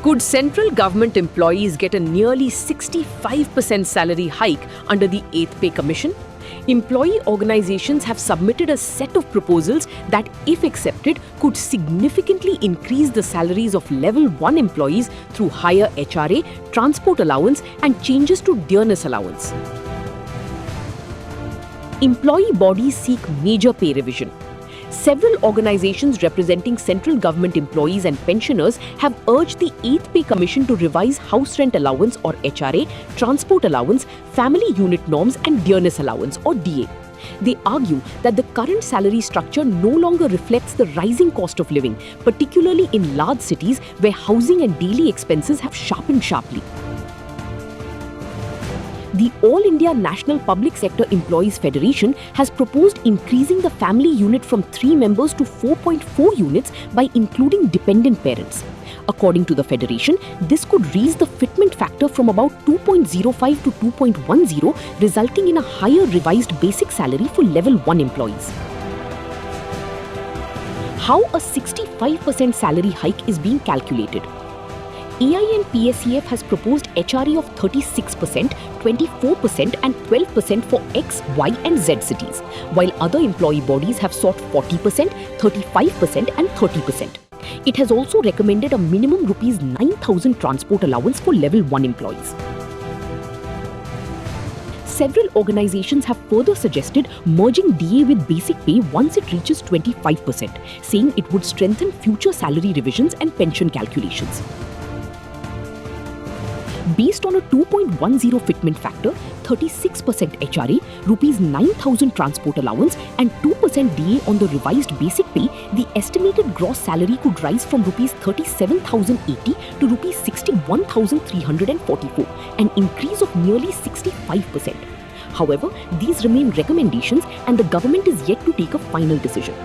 Could central government employees get a nearly 65% salary hike under the 8th Pay Commission? Employee organizations have submitted a set of proposals that, if accepted, could significantly increase the salaries of Level 1 employees through higher HRA, transport allowance, and changes to dearness allowance. Employee bodies seek major pay revision. Several organizations representing central government employees and pensioners have urged the 8th Pay Commission to revise house rent allowance or HRA, transport allowance, family unit norms and dearness allowance or DA. They argue that the current salary structure no longer reflects the rising cost of living, particularly in large cities where housing and daily expenses have sharpened sharply. The All India National Public Sector Employees Federation has proposed increasing the family unit from 3 members to 4.4 units by including dependent parents. According to the federation, this could raise the fitment factor from about 2.05 to 2.10, resulting in a higher revised basic salary for Level 1 employees. How a 65% salary hike is being calculated? AINPSEF has proposed HRA of 36%, 24% and 12% for X, Y and Z cities, while other employee bodies have sought 40%, 35% and 30%. It has also recommended a minimum Rs 9,000 transport allowance for Level 1 employees. Several organizations have further suggested merging DA with basic pay once it reaches 25%, saying it would strengthen future salary revisions and pension calculations. Based on a 2.10 fitment factor, 36% HRA, Rs 9,000 transport allowance and 2% DA on the revised basic pay, the estimated gross salary could rise from Rs 37,080 to Rs 61,344, an increase of nearly 65%. However, these remain recommendations and the government is yet to take a final decision.